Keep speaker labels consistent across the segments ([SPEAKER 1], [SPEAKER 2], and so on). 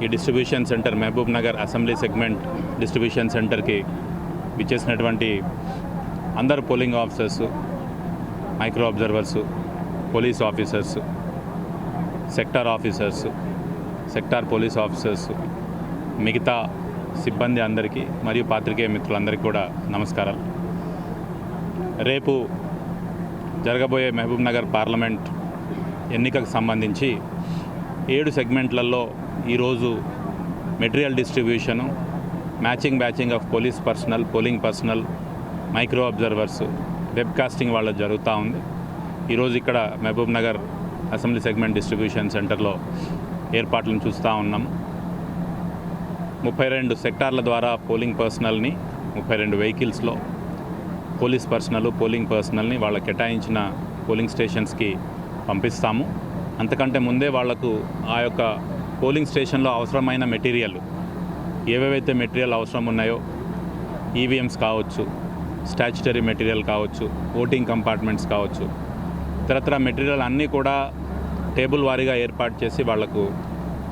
[SPEAKER 1] ఈ distribution centre Mahabubnagar assembly segment distribution సెంటర్కి విచ్చేసినటువంటి అందరు polling officers, micro observers, police officers, sector officers, sector police officers, మిగతా సిబ్బంది అందరికీ మరియు పాత్రికేయ మిత్రులందరికీ కూడా నమస్కారాలు. రేపు జరగబోయే మహబూబ్ నగర్ పార్లమెంట్ ఎన్నికకు సంబంధించి 7 సెగ్మెంట్లలో ఈరోజు material distribution, batching of police personnel, polling personnel, micro observers, webcasting వాళ్ళ జరుగుతూ ఉంది. ఈరోజు ఇక్కడ Mahabubnagar assembly segment distribution సెంటర్లో ఏర్పాట్లను చూస్తూ ఉన్నాము. 32 సెక్టార్ల ద్వారా పోలింగ్ పర్సనల్ని 32 వెహికల్స్లో పోలీస్ పర్సనల్, పోలింగ్ పర్సనల్ని వాళ్ళ కేటాయించిన పోలింగ్ స్టేషన్స్కి పంపిస్తాము. అంతకంటే ముందే వాళ్లకు ఆ యొక్క పోలింగ్ స్టేషన్లో అవసరమైన మెటీరియల్ ఏవేవైతే మెటీరియల్ అవసరం ఉన్నాయో, ఈవీఎంస్ కావచ్చు, స్టాచ్యుటరీ మెటీరియల్ కావచ్చు, ఓటింగ్ కంపార్ట్మెంట్స్ కావచ్చు, ఇతరత్ర మెటీరియల్ అన్నీ కూడా టేబుల్ వారీగా ఏర్పాటు చేసి వాళ్లకు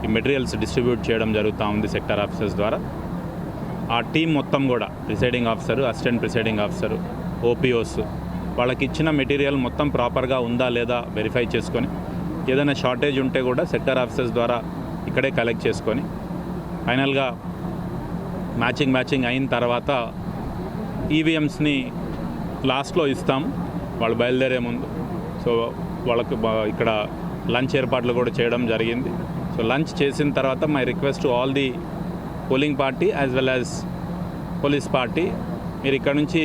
[SPEAKER 1] ఈ మెటీరియల్స్ డిస్ట్రిబ్యూట్ చేయడం జరుగుతూ ఉంది సెక్టార్ ఆఫీసర్స్ ద్వారా. ఆ టీం మొత్తం కూడా presiding officer, assistant presiding officer, OPOs వాళ్ళకి ఇచ్చిన మెటీరియల్ మొత్తం ప్రాపర్గా ఉందా లేదా వెరిఫై చేసుకొని, ఏదైనా షార్టేజ్ ఉంటే కూడా సెక్టార్ ఆఫీసర్స్ ద్వారా ఇక్కడే కలెక్ట్ చేసుకొని ఫైనల్గా మ్యాచింగ్ అయిన తర్వాత ఈవీఎంస్ని లాస్ట్లో ఇస్తాం వాళ్ళు బయలుదేరే ముందు. సో వాళ్ళకు ఇక్కడ లంచ్ ఏర్పాట్లు కూడా చేయడం జరిగింది. సో లంచ్ చేసిన తర్వాత my request to all the polling party as well as police party, మీరు ఇక్కడ నుంచి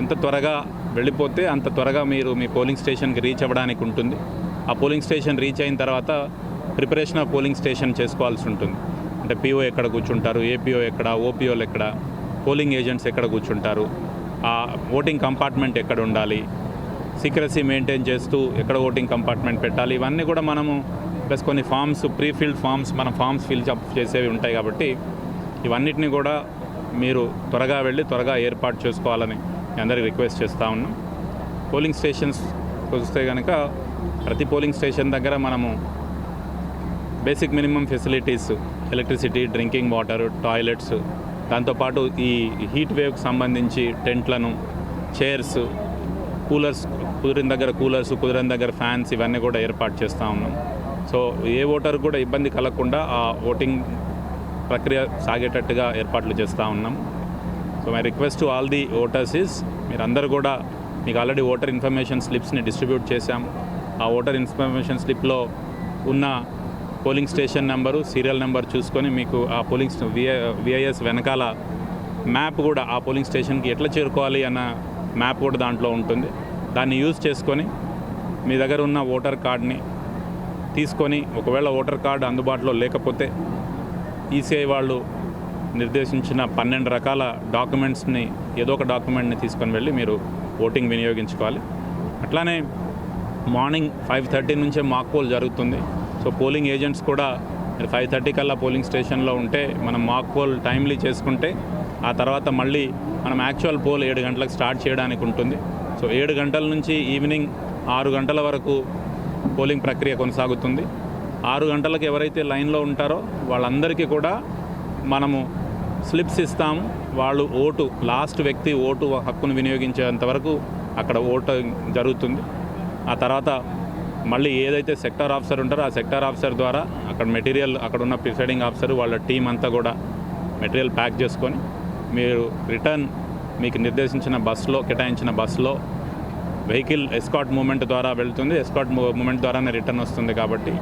[SPEAKER 1] ఎంత త్వరగా వెళ్ళిపోతే అంత త్వరగా మీరు మీ పోలింగ్ స్టేషన్కి రీచ్ అవ్వడానికి ఉంటుంది. ఆ పోలింగ్ స్టేషన్ రీచ్ అయిన తర్వాత ప్రిపరేషన్ ఆఫ్ పోలింగ్ స్టేషన్ చేసుకోవాల్సి ఉంటుంది. అంటే పీఓ ఎక్కడ కూర్చుంటారు, ఏపీఓ ఎక్కడ, ఓపీఓలు ఎక్కడ, పోలింగ్ ఏజెంట్స్ ఎక్కడ కూర్చుంటారు, ఆ ఓటింగ్ కంపార్ట్మెంట్ ఎక్కడ ఉండాలి, సీక్రసీ మెయింటైన్ చేస్తూ ఎక్కడ ఓటింగ్ కంపార్ట్మెంట్ పెట్టాలి, ఇవన్నీ కూడా మనము ప్లస్ కొన్ని ఫామ్స్, ప్రీఫిల్డ్ ఫామ్స్, మన ఫామ్స్ ఫిల్ అప్ చేసేవి ఉంటాయి. కాబట్టి ఇవన్నిటిని కూడా మీరు త్వరగా వెళ్ళి త్వరగా ఏర్పాటు చేసుకోవాలని అందరికీ రిక్వెస్ట్ చేస్తూ ఉన్నాం. పోలింగ్ స్టేషన్స్ వస్తే కనుక ప్రతి పోలింగ్ స్టేషన్ దగ్గర మనము basic minimum facilities, electricity, drinking water, toilets, దాంతోపాటు ఈ హీట్ వేవ్కి సంబంధించి టెంట్లను, చైర్స్, కూలర్స్, కుదిరిన దగ్గర కూలర్స్, కుదిరిన దగ్గర ఫ్యాన్స్, ఇవన్నీ కూడా ఏర్పాటు చేస్తూ ఉన్నాం. సో ఏ ఓటర్ కూడా ఇబ్బంది కలగకుండా ఆ ఓటింగ్ ప్రక్రియ సాగేటట్టుగా ఏర్పాట్లు చేస్తూ ఉన్నాం. So my request to all the voters is, మీరందరూ కూడా మీకు ఆల్రెడీ ఓటర్ ఇన్ఫర్మేషన్ స్లిప్స్ని డిస్ట్రిబ్యూట్ చేశాం. ఆ ఓటర్ ఇన్ఫర్మేషన్ స్లిప్లో ఉన్న polling station number, serial number చూసుకొని మీకు ఆ పోలింగ్ విఐఎస్ వెనకాల మ్యాప్ కూడా ఆ పోలింగ్ స్టేషన్కి ఎట్లా చేరుకోవాలి అన్న మ్యాప్ కూడా దాంట్లో ఉంటుంది. దాన్ని యూజ్ చేసుకొని మీ దగ్గర ఉన్న ఓటర్ కార్డ్ని తీసుకొని, ఒకవేళ ఓటర్ కార్డు అందుబాటులో లేకపోతే ఈసీఐ వాళ్ళు నిర్దేశించిన 12 రకాల డాక్యుమెంట్స్ని, ఏదో ఒక డాక్యుమెంట్ని తీసుకొని వెళ్ళి మీరు ఓటింగ్ వినియోగించుకోవాలి. అట్లానే మార్నింగ్ 5:30 నుంచే మాక్ పోల్ జరుగుతుంది. సో పోలింగ్ ఏజెంట్స్ కూడా మీరు 5:30 కల్లా పోలింగ్ స్టేషన్లో ఉంటే మనం మాక్ పోల్ టైమ్లీ చేసుకుంటే ఆ తర్వాత మళ్ళీ మనం యాక్చువల్ పోల్ 7 గంటలకు స్టార్ట్ చేయడానికి ఉంటుంది. సో 7 గంటల నుంచి ఈవినింగ్ 6 గంటల వరకు పోలింగ్ ప్రక్రియ కొనసాగుతుంది. 6 గంటలకు ఎవరైతే లైన్లో ఉంటారో వాళ్ళందరికీ కూడా మనము స్లిప్స్ ఇస్తాము. వాళ్ళు ఓటు, లాస్ట్ వ్యక్తి ఓటు హక్కును వినియోగించేంత వరకు అక్కడ ఓటు జరుగుతుంది. ఆ తర్వాత మళ్ళీ ఏదైతే సెక్టార్ ఆఫీసర్ ఉంటారో ఆ సెక్టార్ ఆఫీసర్ ద్వారా అక్కడ మెటీరియల్, అక్కడ ఉన్న ప్రిసైడింగ్ ఆఫీసర్ వాళ్ళ టీం అంతా కూడా మెటీరియల్ ప్యాక్ చేసుకొని మీరు రిటర్న్ మీకు నిర్దేశించిన బస్సులో, కేటాయించిన బస్సులో వెహికల్ ఎస్కాట్ మూమెంట్ ద్వారా వెళ్తుంది. ఎస్కాట్ మూమెంట్ ద్వారానే రిటర్న్ వస్తుంది. కాబట్టి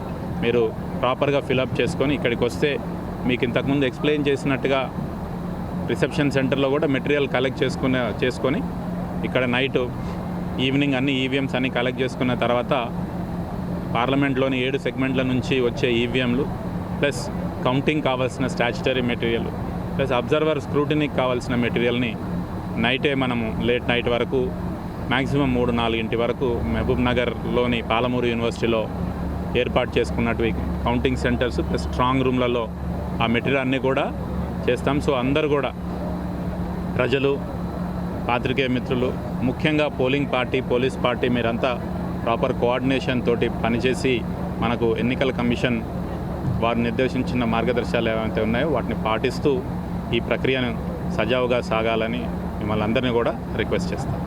[SPEAKER 1] మీరు ప్రాపర్గా ఫిలప్ చేసుకొని ఇక్కడికి వస్తే మీకు ఇంతకుముందు ఎక్స్ప్లెయిన్ చేసినట్టుగా రిసెప్షన్ సెంటర్లో కూడా మెటీరియల్ కలెక్ట్ చేసుకొని ఇక్కడ నైట్, ఈవినింగ్ అన్ని ఈవీఎంస్ అన్నీ కలెక్ట్ చేసుకున్న తర్వాత పార్లమెంట్లోని 7 సెగ్మెంట్ల నుంచి వచ్చే ఈవీఎంలు ప్లస్ కౌంటింగ్ కావాల్సిన స్టాచ్యుటరీ మెటీరియల్ ప్లస్ అబ్జర్వర్ స్క్రూటినీకి కావాల్సిన మెటీరియల్ని నైటే మనము లేట్ నైట్ వరకు మ్యాక్సిమం 3-4 వరకు మహబూబ్ నగర్లోని పాలమూరు యూనివర్సిటీలో ఏర్పాటు చేసుకున్నట్టు కౌంటింగ్ సెంటర్స్ ప్లస్ స్ట్రాంగ్ రూమ్లలో ఆ మెటీరియల్ అన్నీ కూడా చేస్తాం. సో అందరూ కూడా ప్రజలు, పాత్రికేయ మిత్రులు, ముఖ్యంగా పోలింగ్ పార్టీ, పోలీస్ పార్టీ మీరంతా ప్రాపర్ కోఆర్డినేషన్ తోటి పనిచేసి మనకు ఎన్నికల కమిషన్ వారు నిర్దేశించిన మార్గదర్శకాలు ఏవైతే ఉన్నాయో వాటిని పాటిస్తూ ఈ ప్రక్రియను సజావుగా సాగాలని మిమ్మల్ని అందరినీ కూడా రిక్వెస్ట్ చేస్తాను.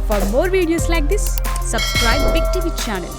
[SPEAKER 2] For more videos like this, subscribe Big TV channel.